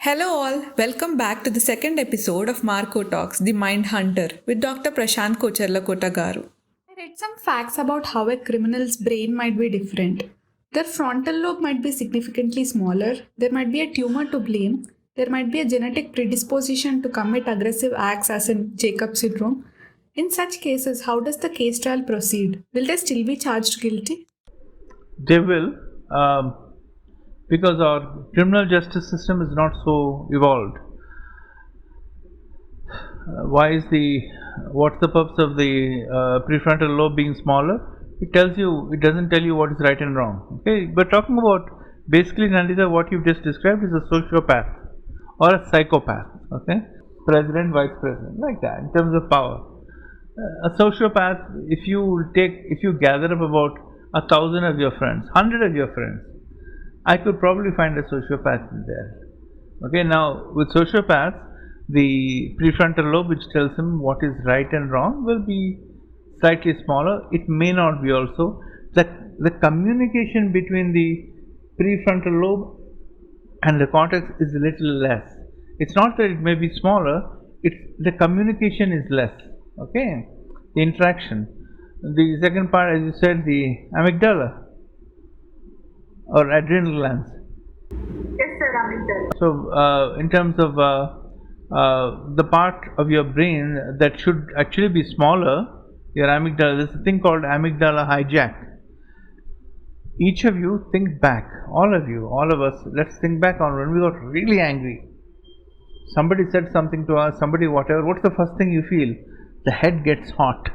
Hello, all. Welcome back to the second episode of Marco Talks, the MindHunter, with Dr. Prashanth Kocherlakota garu. I read some facts about how a criminal's brain might be different. Their frontal lobe might be significantly smaller, there might be a tumor to blame, there might be a genetic predisposition to commit aggressive acts as in Jacob syndrome. In such cases, how does the case trial proceed? Will they still be charged guilty? They will, because our criminal justice system is not so evolved. What's the purpose of the prefrontal lobe being smaller? It doesn't tell you what is right and wrong. Okay, but talking about basically, Nanditha, what you've just described is a sociopath or a psychopath. Okay, president, vice president, like that in terms of power. A sociopath, if you gather up about 1,000 of your friends, 100 of your friends, I could probably find a sociopath in there. Okay, now with sociopaths, the prefrontal lobe, which tells him what is right and wrong, will be slightly smaller. It may not be also. The communication between the prefrontal lobe and the cortex is a little less. It's not that it may be smaller, it's the communication is less. Okay, the interaction. The second part, as you said, the amygdala or adrenal glands. Yes, sir, Amygdala. So, in terms of the part of your brain that should actually be smaller, your amygdala, there's a thing called amygdala hijack. Each of you think back, all of us, let's think back on when we got really angry. Somebody said something to us, somebody whatever, what's the first thing you feel? The head gets hot,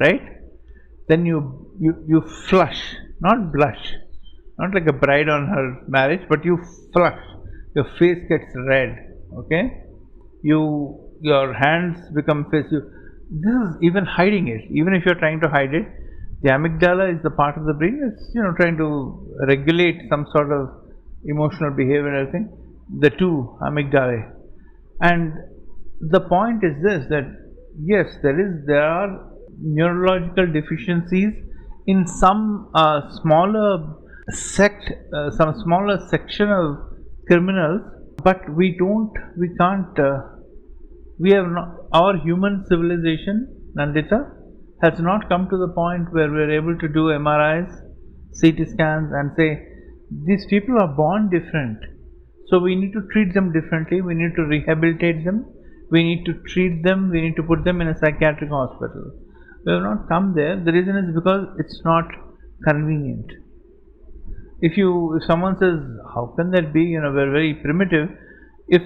right? Then you flush, not blush, not like a bride on her marriage, but you flush. Your face gets red. Okay, your hands become face. This is even hiding it. Even if you're trying to hide it, the amygdala is the part of the brain that's trying to regulate some sort of emotional behavior and everything. The two amygdalae, and the point is this: that yes, there are neurological deficiencies in some smaller section of criminals, but we can't. We have not. Our human civilization, Nanditha, has not come to the point where we are able to do MRIs, CT scans, and say these people are born different. So we need to treat them differently. We need to rehabilitate them. We need to treat them. We need to put them in a psychiatric hospital. We have not come there. The reason is because it's not convenient. If someone says, how can that be? We're very primitive. If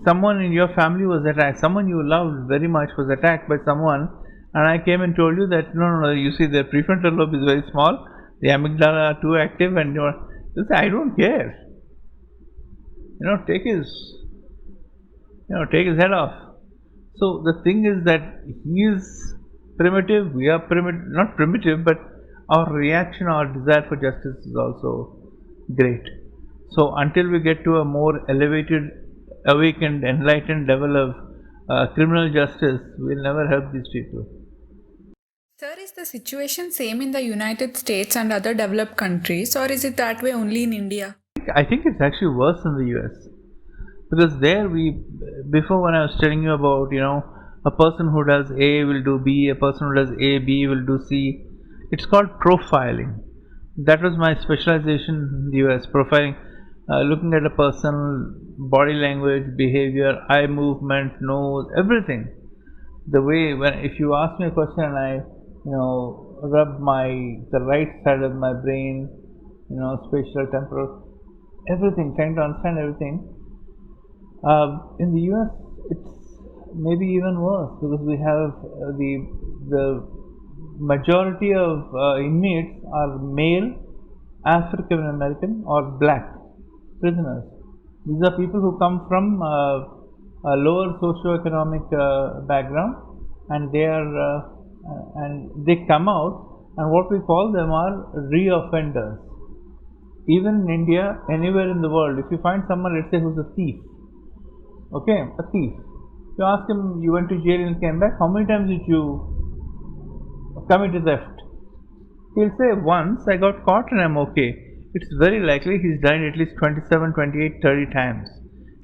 someone in your family was attacked, someone you loved very much was attacked by someone, and I came and told you that no, you see the prefrontal lobe is very small, the amygdala are too active, and you say, I don't care. Take his head off. So the thing is that he is primitive, we are not primitive, but our reaction, our desire for justice is also great. So until we get to a more elevated, awakened, enlightened level of criminal justice, we'll never help these people. Sir, is the situation same in the United States and other developed countries, or is it that way only in India? I think it's actually worse in the US. Because there before when I was telling you about, a person who does A will do B, a person who does A, B will do C. It's called profiling. That was my specialization in the US, profiling, looking at a person's body language, behavior, eye movement, nose, everything. The way if you ask me a question and I, rub the right side of my brain, spatial, temporal, everything, trying to understand everything. In the US, it's maybe even worse because we have the majority of inmates are male, African American, or black prisoners. These are people who come from a lower socio-economic background, and they come out, and what we call them are re-offenders. Even in India, anywhere in the world, if you find someone, let's say, who's a thief, okay, a thief, you ask him, you went to jail and came back, how many times did you commit a theft? He'll say, once, I got caught and I'm okay. It's very likely he's done it at least 27, 28, 30 times.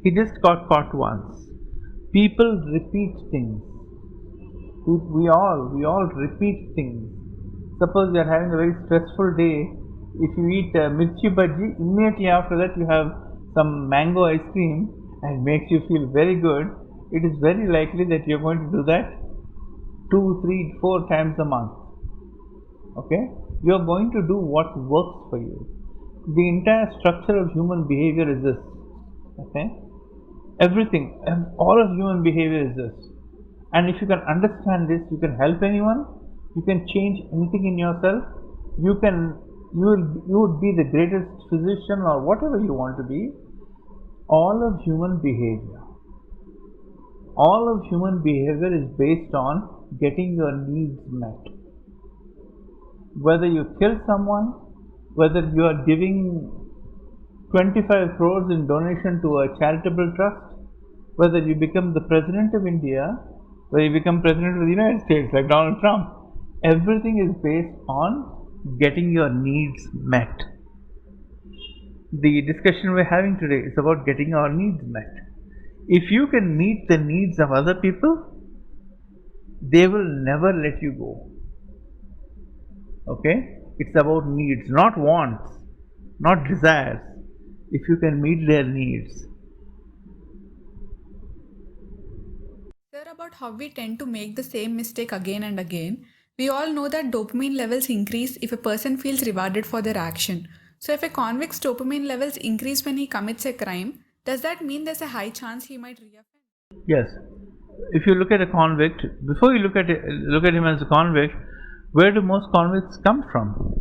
He just got caught once. People repeat things. We all repeat things. Suppose you are having a very stressful day. If you eat mirchi bhaji, immediately after that you have some mango ice cream and makes you feel very good. It is very likely that you are going to do that 2, 3, 4 times a month. Okay? You are going to do what works for you. The entire structure of human behavior is this. Okay? Everything, all of human behavior is this. And if you can understand this, you can help anyone, you can change anything in yourself, you would be the greatest physician or whatever you want to be. All of human behavior is based on getting your needs met. Whether you kill someone, whether you are giving 25 crores in donation to a charitable trust, whether you become the President of India, whether you become President of the United States like Donald Trump, everything is based on getting your needs met. The discussion we're having today is about getting our needs met. If you can meet the needs of other people, they will never let you go. Okay? It's about needs, not wants, not desires. If you can meet their needs. Sir, about how we tend to make the same mistake again and again. We all know that dopamine levels increase if a person feels rewarded for their action. So if a convict's dopamine levels increase when he commits a crime, does that mean there's a high chance he might reoffend? Yes. If you look at a convict, before you look at him as a convict, where do most convicts come from?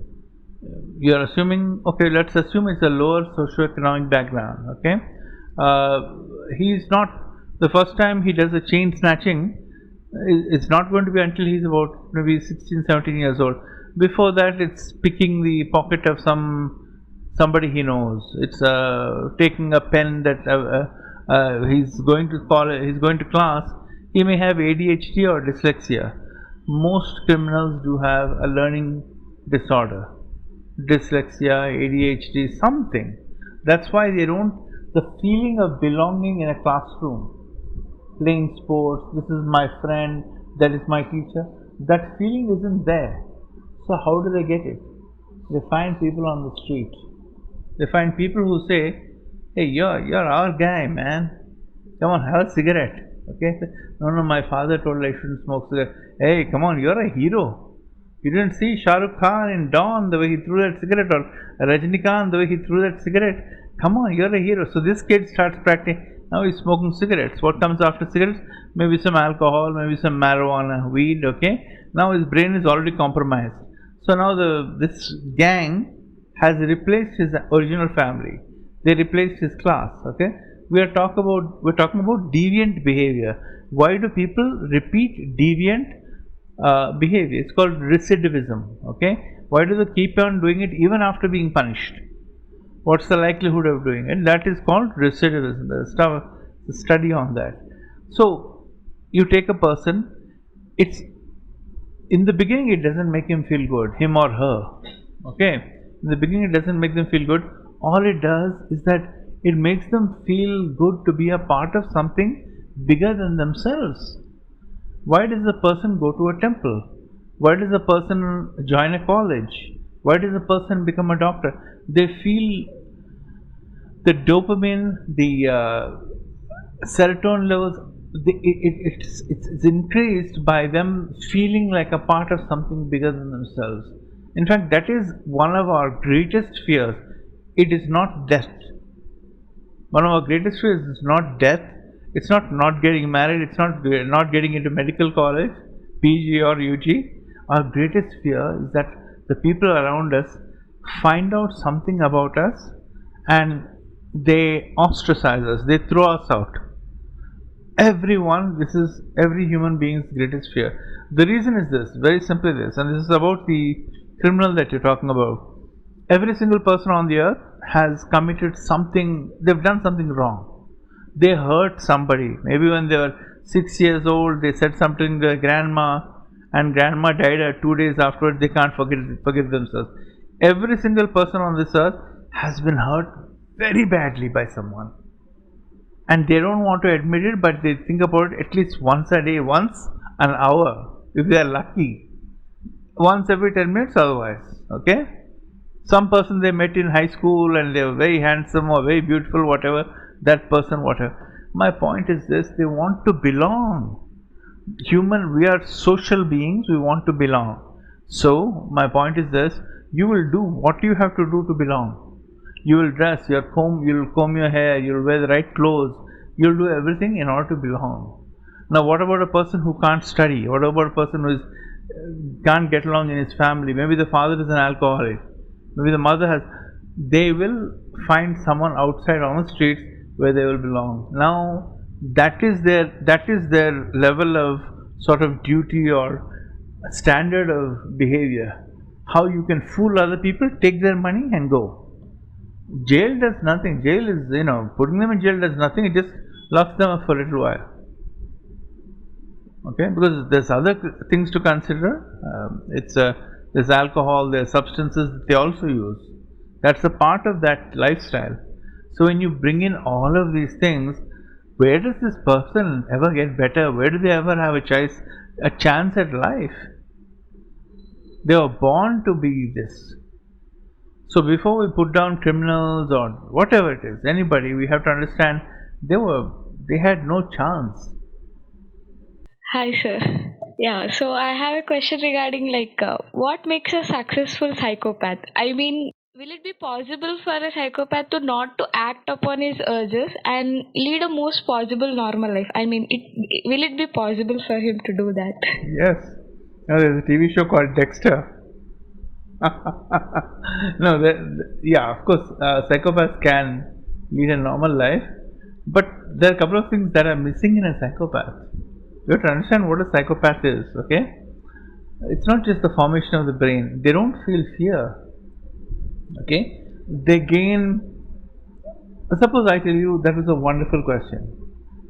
You are assuming, okay, let's assume it's a lower socioeconomic background, okay? He's not, the first time he does a chain snatching, it's not going to be until he's about maybe 16, 17 years old. Before that, it's picking the pocket of somebody he knows. It's taking a pen that he's going to he's going to class. He may have ADHD or dyslexia. Most criminals do have a learning disorder. Dyslexia, ADHD, something. That's why they don't, the feeling of belonging in a classroom, playing sports, this is my friend, that is my teacher, that feeling isn't there. So how do they get it? They find people on the street. They find people who say, hey, you're our guy, man. Come on, have a cigarette. Okay? No, my father told I shouldn't smoke cigarette. Hey, come on, you're a hero. You didn't see Shah Rukh Khan in Dawn, the way he threw that cigarette, or Rajinikanth, the way he threw that cigarette. Come on, you're a hero. So this kid starts practicing. Now he's smoking cigarettes. What comes after cigarettes? Maybe some alcohol, maybe some marijuana, weed, okay? Now his brain is already compromised. So now this gang has replaced his original family. They replaced his class, okay? We're talking about deviant behavior. Why do people repeat deviant behavior? It's called recidivism, okay? Why do they keep on doing it even after being punished? What's the likelihood of doing it? That is called recidivism. There's a study on that. So you take a person, it's in the beginning it doesn't make him feel good, him or her, okay? In the beginning it doesn't make them feel good. All it does is that it makes them feel good to be a part of something bigger than themselves. Why does a person go to a temple? Why does a person join a college? Why does a person become a doctor? They feel the dopamine, the serotonin levels, it's increased by them feeling like a part of something bigger than themselves. In fact, that is one of our greatest fears. It is not death. One of our greatest fears is not death. It's not getting married. It's not getting into medical college, PG or UG. Our greatest fear is that the people around us find out something about us and they ostracize us. They throw us out. This is every human being's greatest fear. The reason is this, very simply this, and this is about the criminal that you're talking about. Every single person on the earth has committed something, they've done something wrong. They hurt somebody. Maybe when they were 6 years old, they said something to their grandma, and grandma died 2 days afterwards. They can't forgive themselves. Every single person on this earth has been hurt very badly by someone. and they don't want to admit it, but they think about it at least once a day, once an hour, if they are lucky, once every 10 minutes otherwise. Okay? Some person they met in high school and they were very handsome or very beautiful, whatever, that person, whatever. My point is this, they want to belong. We are social beings, we want to belong. So, my point is this, you will do what you have to do to belong. You will dress, you'll comb your hair, you'll wear the right clothes, you'll do everything in order to belong. Now, what about a person who can't study? What about a person who can't get along in his family? Maybe the father is an alcoholic. Maybe the mother has. They will find someone outside on the streets where they will belong. Now, that is their level of sort of duty or standard of behavior. How you can fool other people, take their money and go. Jail does nothing. Jail is, putting them in jail does nothing. It just locks them up for a little while. Okay, because there's other things to consider. There's alcohol, there's substances that they also use. That's a part of that lifestyle. So when you bring in all of these things, where does this person ever get better? Where do they ever have a chance at life? They were born to be this. So before we put down criminals or whatever it is, anybody, we have to understand they had no chance. Hi, sir. Yeah, so I have a question regarding what makes a successful psychopath? I mean, will it be possible for a psychopath to not to act upon his urges and lead a most possible normal life? I mean, will it be possible for him to do that? Yes. Now there's a TV show called Dexter. No, yeah, of course, psychopaths can lead a normal life, but there are a couple of things that are missing in a psychopath. You have to understand what a psychopath is, okay? It's not just the formation of the brain. They don't feel fear, okay? They gain. Suppose I tell you that was a wonderful question.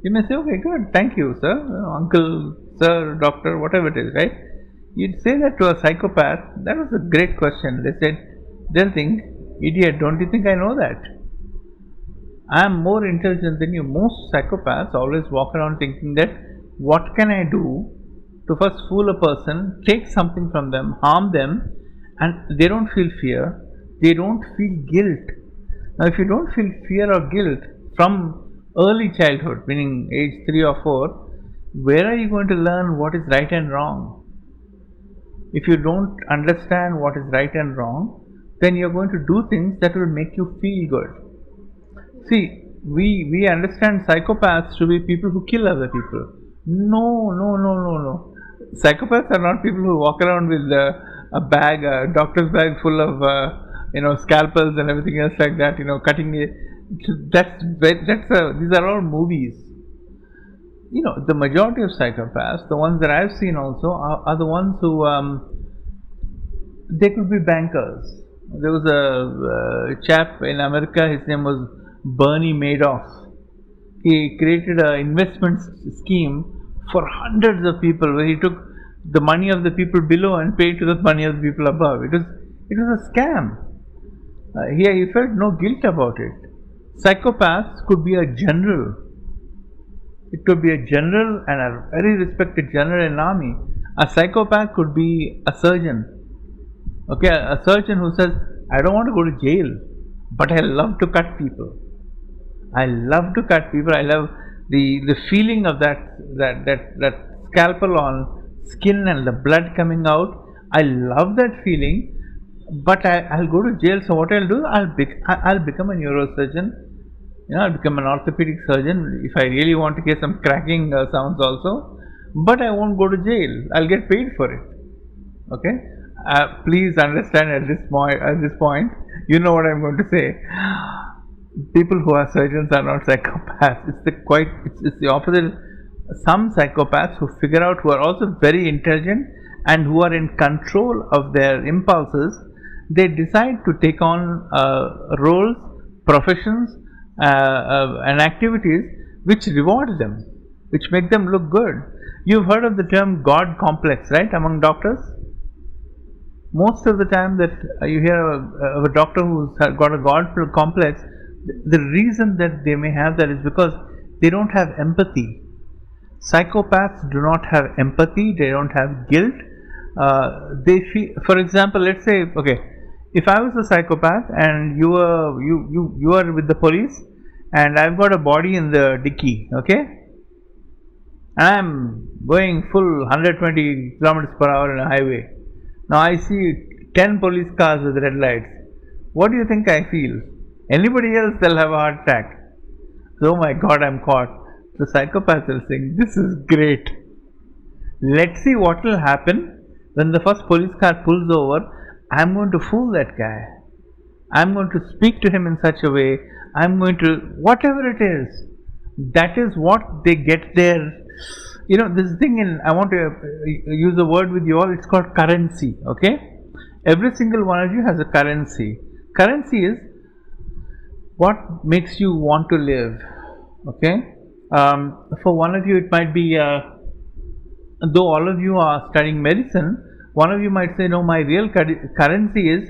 You may say, okay, good, thank you, sir, uncle, sir, doctor, whatever it is, right? You'd say that to a psychopath, that was a great question. They'll think, idiot, don't you think I know that? I am more intelligent than you. Most psychopaths always walk around thinking that, what can I do to first fool a person, take something from them, harm them, and they don't feel fear, they don't feel guilt. Now, if you don't feel fear or guilt from early childhood, meaning age 3 or 4, where are you going to learn what is right and wrong? If you don't understand what is right and wrong, then you're going to do things that will make you feel good. See, we understand psychopaths to be people who kill other people. No. Psychopaths are not people who walk around with a doctor's bag full of scalpels and everything else like that. Cutting the. These are all movies. The majority of psychopaths, the ones that I've seen also, are the ones who they could be bankers. There was a chap in America. His name was Bernie Madoff. He created an investment scheme for hundreds of people where he took the money of the people below and paid to the money of the people above. It was a scam. He felt no guilt about it. Psychopaths could be a general. It could be a general and a very respected general in an army. A psychopath could be a surgeon. Okay, a surgeon who says, I don't want to go to jail, but I love to cut people. I love to cut people. I love the feeling of that scalpel on skin and the blood coming out. I love that feeling, but I'll go to jail. So what I'll do, I'll become a neurosurgeon. I'll become an orthopedic surgeon if I really want to get some cracking sounds also. But I won't go to jail. I'll get paid for it. Okay. Please understand at this point, you know what I'm going to say. People who are surgeons are not psychopaths. It's the opposite. Some psychopaths who are also very intelligent and who are in control of their impulses, they decide to take on roles, professions, and activities which reward them, which make them look good. You've heard of the term God complex, right, among doctors? Most of the time that you hear of a doctor who's got a God complex, the reason that they may have that is because they don't have empathy. Psychopaths do not have empathy, they don't have guilt. They feel, for example, let's say, okay, if I was a psychopath and you are with the police and I've got a body in the dicky, okay, and I'm going full 120 kilometers per hour in a highway. Now I see 10 police cars with red lights. What do you think I feel? Anybody else, they'll have a heart attack. Oh my God, I'm caught. The psychopath will think, this is great. Let's see what will happen when the first police car pulls over. I'm going to fool that guy. I'm going to speak to him in such a way. I'm going to, whatever it is, that is what they get there. You know, this thing in, I want to use a word with you all, it's called currency, okay? Every single one of you has a currency. Currency is what makes you want to live, okay? For one of you, it might be, though all of you are studying medicine, one of you might say, no, my real currency is,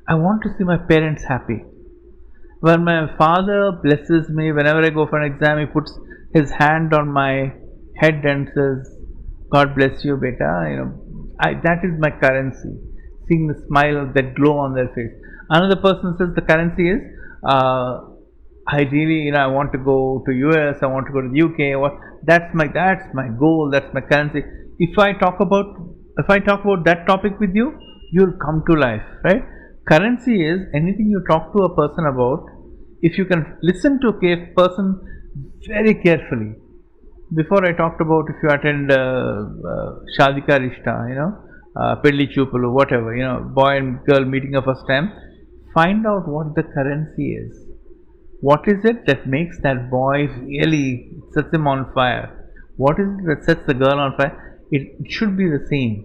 I want to see my parents happy. When my father blesses me, whenever I go for an exam, he puts his hand on my head and says, God bless you, beta. You know, that is my currency. Seeing the smile, that glow on their face. Another person says the currency is, I really, you know, I want to go to US, I want to go to the UK. That's my goal. That's my currency. If I talk about that topic with you, you'll come to life, right? Currency is anything you talk to a person about. If you can listen to a person very carefully. Before I talked about if you attend Shadika Rishta, you know, Pedli Chupulu, whatever, you know, boy and girl meeting a first time, find out what the currency is. What is it that makes that boy really sets him on fire? What is it that sets the girl on fire? It should be the same.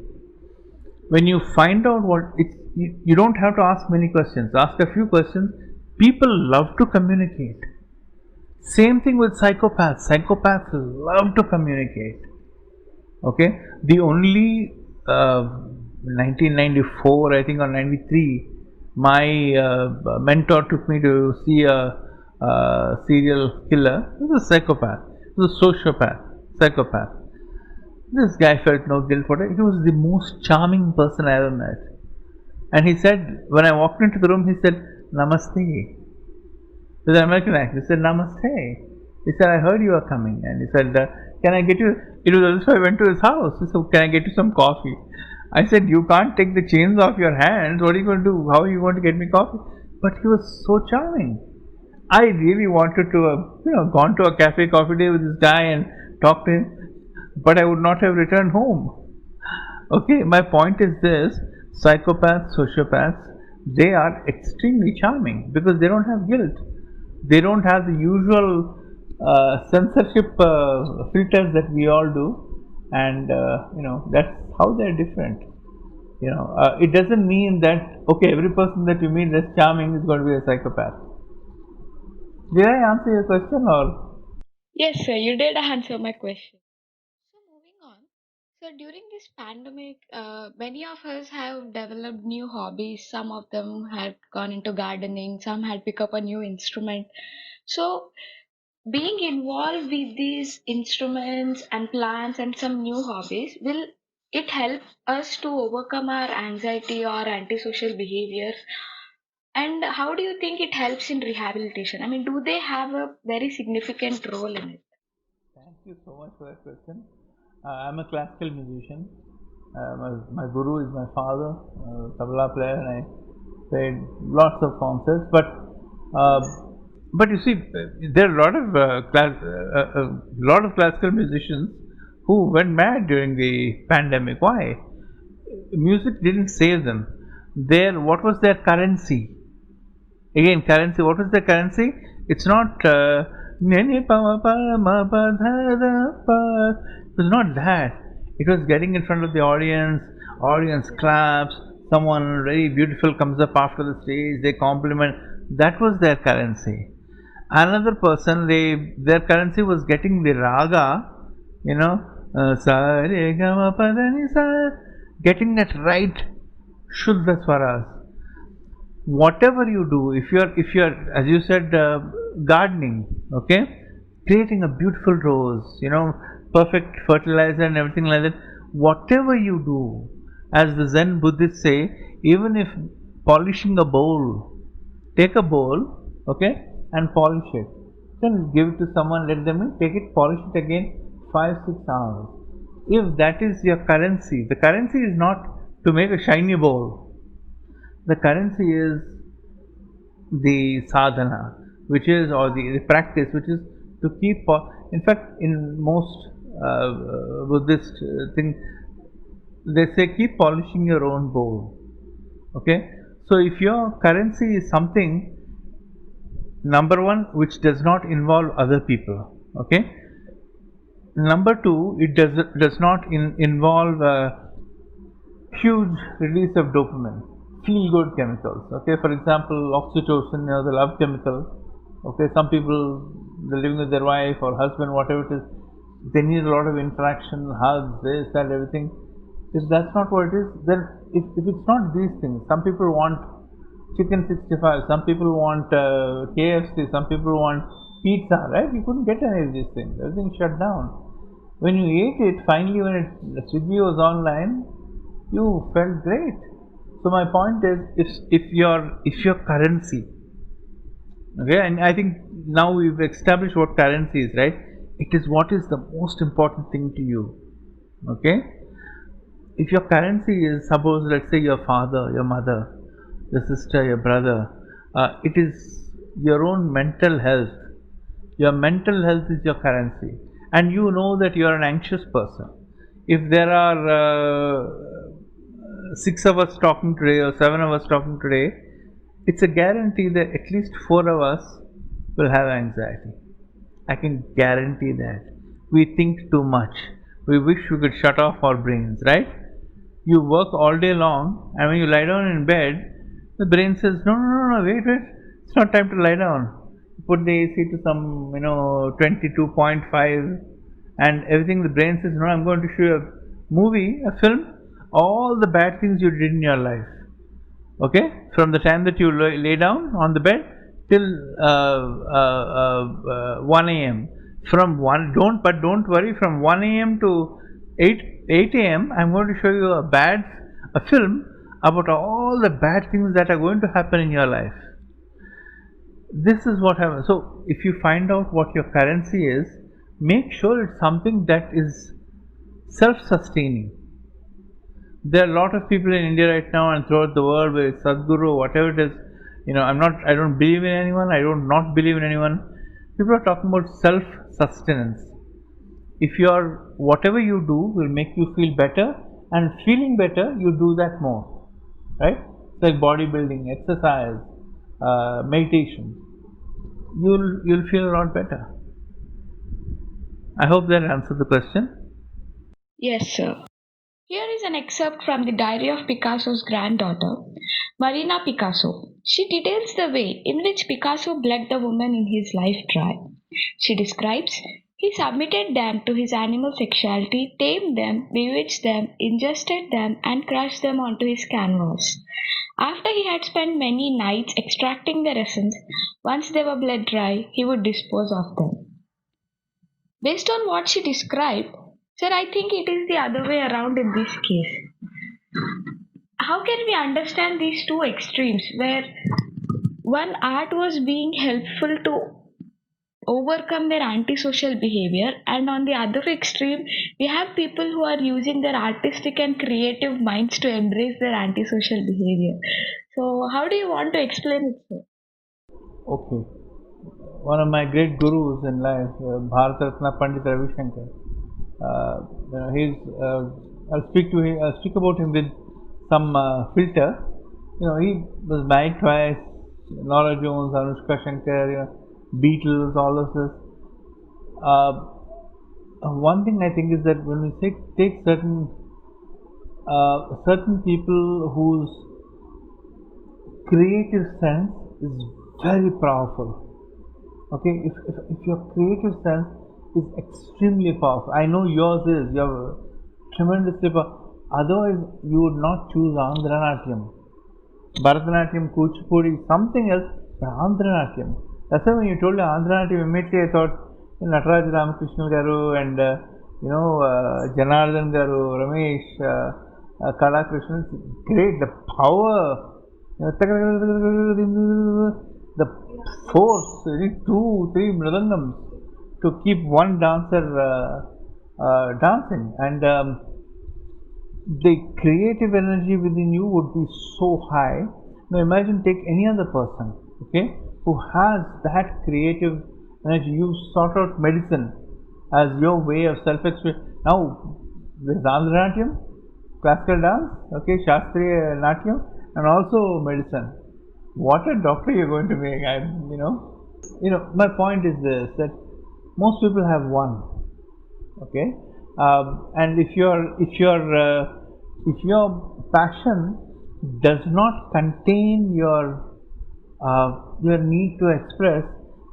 When you find out what it's, you don't have to ask many questions. Ask a few questions. People love to communicate. Same thing with psychopaths. Psychopaths love to communicate. Okay? The only 1994, I think, or 93, my mentor took me to see a serial killer. He was a psychopath. He was a sociopath, psychopath. This guy felt no guilt for it. He was the most charming person I ever met. And he said, when I walked into the room, he said, Namaste. With an American accent, he said, Namaste. He said, I heard you are coming. And he said, can I get you? It was as if I went to his house. He said, can I get you some coffee? I said, you can't take the chains off your hands. What are you going to do? How are you going to get me coffee? But he was so charming. I really wanted to have, gone to a cafe coffee day with this guy and talked to him. But I would not have returned home. Okay, my point is this. Psychopaths, sociopaths, they are extremely charming because they don't have guilt. They don't have the usual censorship filters that we all do, and that's how they're different. It doesn't mean that every person that you meet that's charming is going to be a psychopath. Did I answer your question or? Yes, sir, you did answer my question. So, moving on. So, during this pandemic, many of us have developed new hobbies. Some of them had gone into gardening, some had picked up a new instrument. So, being involved with these instruments and plants and some new hobbies, will it help us to overcome our anxiety or antisocial behaviors? And how do you think it helps in rehabilitation? I mean, do they have a very significant role in it? Thank you so much for that question. I'm a classical musician. My guru is my father, tabla player, and I played lots of concerts. But you see, there are a lot of classical musicians who went mad during the pandemic. Why? Music didn't save them. What was their currency? Again, currency. What was their currency? It's not. It was not that. It was getting in front of the audience claps, someone very beautiful comes up after the stage, they compliment. That was their currency. Another person, their currency was getting the raga, getting that right Shuddha Swaras. Whatever you do, if you're as you said, gardening, okay, creating a beautiful rose, perfect fertilizer and everything like that. Whatever you do, as the Zen Buddhists say, even if polishing a bowl, take a bowl, okay, and polish it. Then give it to someone, let them take it, polish it again, 5-6 hours. If that is your currency, the currency is not to make a shiny bowl. The currency is the sadhana, which is, or the practice, which is to keep. In fact, in most Buddhist thing, they say keep polishing your own bowl. Okay, so if your currency is something, number one, which does not involve other people. Okay, number two, it does not involve huge release of dopamine, feel good chemicals. Okay, for example, oxytocin, the love chemical. Okay, some people, they're living with their wife or husband, whatever it is, they need a lot of interaction, hugs, this, that, everything. If that's not what it is, then if it's not these things, some people want chicken 65, some people want KFC, some people want pizza, right? You couldn't get any of these things. Everything shut down. When you ate it, finally when Swiggy was online, you felt great. So my point is, if your currency, okay, and I think now we've established what currency is, right? It is what is the most important thing to you. Okay? If your currency is, suppose, let's say your father, your mother, your sister, your brother, it is your own mental health. Your mental health is your currency, and you know that you are an anxious person. If there are 6 of us talking today or 7 of us talking today, it's a guarantee that at least 4 of us will have anxiety. I can guarantee that. We think too much. We wish we could shut off our brains, right? You work all day long, and when you lie down in bed, the brain says, no, wait, it's not time to lie down. Put the AC to some, 22.5, and everything, the brain says, no, I'm going to show you a movie, a film, all the bad things you did in your life. Okay? From the time that you lay down on the bed till 1 a.m. From 1, don't worry, from 1 a.m. to 8 a.m. I'm going to show you a film about all the bad things that are going to happen in your life. This is what happens. So if you find out what your currency is, make sure it's something that is self-sustaining. There are a lot of people in India right now and throughout the world, where it's Sadhguru, whatever it is, I don't believe in anyone, I don't not believe in anyone. People are talking about self-sustenance. If whatever you do will make you feel better, and feeling better, you do that more, right? It's like bodybuilding, exercise, meditation. You'll feel a lot better. I hope that answers the question. Yes, sir. Here is an excerpt from the diary of Picasso's granddaughter, Marina Picasso. She details the way in which Picasso bled the woman in his life dry. She describes, he submitted them to his animal sexuality, tamed them, bewitched them, ingested them, and crushed them onto his canvas. After he had spent many nights extracting their essence, once they were bled dry, he would dispose of them. Based on what she described, sir, I think it is the other way around in this case. How can we understand these two extremes, where one art was being helpful to overcome their antisocial behavior, and on the other extreme, we have people who are using their artistic and creative minds to embrace their antisocial behavior. So, how do you want to explain it, sir? Okay. One of my great gurus in life, Bharat Ratna Pandit Ravi Shankar. I'll speak about him with some filter. He was married twice. Nora Jones, Anushka Shankar, Beatles, all of this. One thing I think is that when we take certain people whose creative sense is very powerful. Okay, if your creative sense is extremely powerful, I know yours is, you're tremendously powerful. Otherwise, you would not choose Andhra-natyam, Bharatanatyam, Kuchipudi, something else, but Andhra-natyam. That's why when you told me Andhra-natyam, immediately I thought, Nataraj Ramakrishna Garu and Janardhan Garu, Ramesh, Kala Krishna, great. The power, the force, you need 2-3 mridangams to keep one dancer dancing, and the creative energy within you would be so high. Now imagine, take any other person, okay, who has that creative energy. You sort out medicine as your way of self-expression. Now there's Andhra-natyam, classical dance, okay, Shastriya Natyam, and also medicine. What a doctor you're going to make! My point is this: that most people have one, okay, and if your passion does not contain your need to express,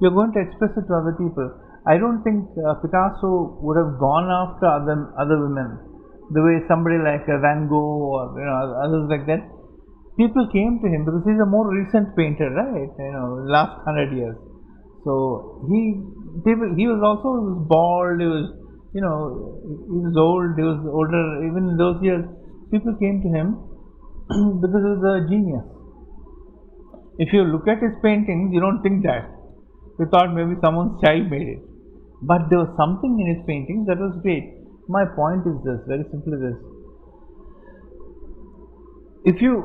you're going to express it to other people. I don't think Picasso would have gone after other women the way somebody like Van Gogh or others like that. People came to him because he's a more recent painter, right? Last 100 years. So he was bald. He was old. He was older. Even in those years, people came to him because he was a genius. If you look at his paintings, you don't think that. You thought maybe someone's child made it. But there was something in his paintings that was great. My point is this, very simply this. If you,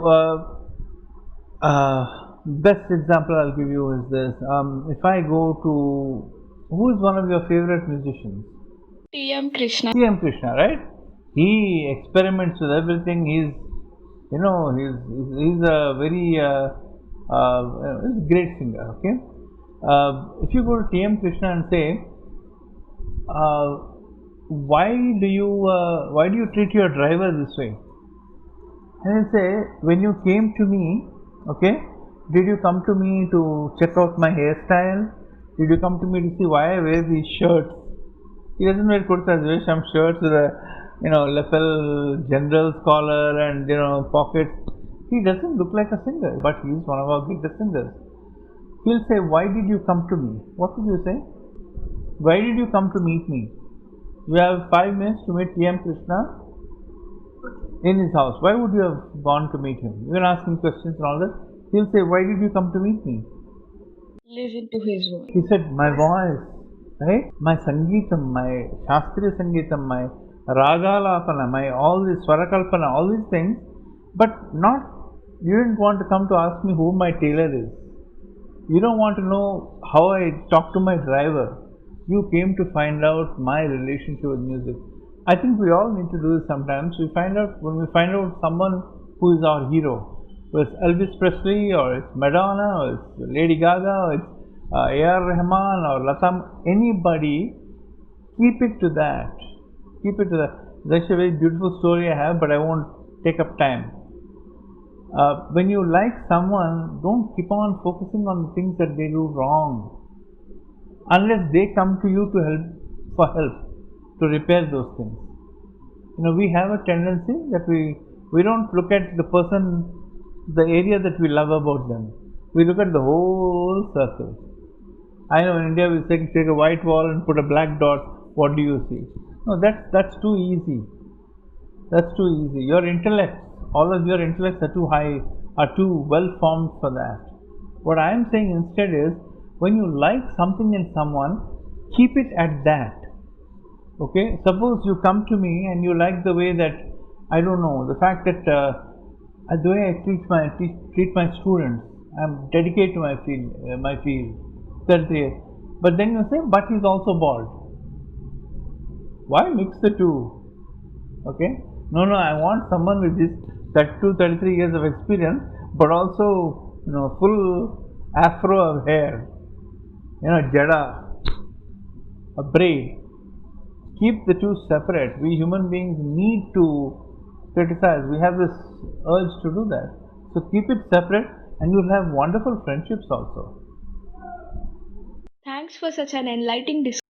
best example I'll give you is this. If I go to, who is one of your favorite musicians? T.M. Krishna. T.M. Krishna, right? He experiments with everything. He's a very he's a great singer. Okay. If you go to T.M. Krishna and say, why do you treat your driver this way? And he'll say, when you came to me, okay, did you come to me to check out my hairstyle? Did you come to me to see why I wear these shirts? He doesn't wear kurtas, he wears some shirts with a lapel general's collar and pockets. He doesn't look like a singer, but he's one of our biggest singers. He'll say, why did you come to me? What would you say? Why did you come to meet me? You have 5 minutes to meet T.M. Krishna in his house. Why would you have gone to meet him? You can ask him questions and all that. He'll say, why did you come to meet me? Listen to his voice. He said, my voice, right? My sangeetam, my shastriya sangeetam, my ragalapana, my all this swarakalpana, all these things, but you didn't want to come to ask me who my tailor is. You don't want to know how I talk to my driver. You came to find out my relationship with music. I think we all need to do this sometimes. When we find out someone who is our hero, whether it's Elvis Presley or it's Madonna or it's Lady Gaga or it's A.R. Rahman or Lata, anybody, keep it to that. Keep it to that. That's a very beautiful story I have, but I won't take up time. When you like someone, don't keep on focusing on the things that they do wrong, unless they come to you for help to repair those things. We have a tendency that we don't look at the person, the area that we love about them. We look at the whole circle. I know in India we take a white wall and put a black dot. What do you see? No, that's too easy. That's too easy. Your intellect, all of your intellects are too high, are too well formed for that. What I am saying instead is, when you like something in someone, keep it at that. Okay? Suppose you come to me and you like the way that, I don't know, the fact that the way I treat my students, I'm dedicated to my field, 33 years. But then you say, but he's also bald. Why mix the two? Okay? No, I want someone with this 33 years of experience, but also, full afro of hair, jada, a braid. Keep the two separate. We human beings need to criticize. We have this urge to do that. So keep it separate and you'll have wonderful friendships also. Thanks for such an enlightening discussion.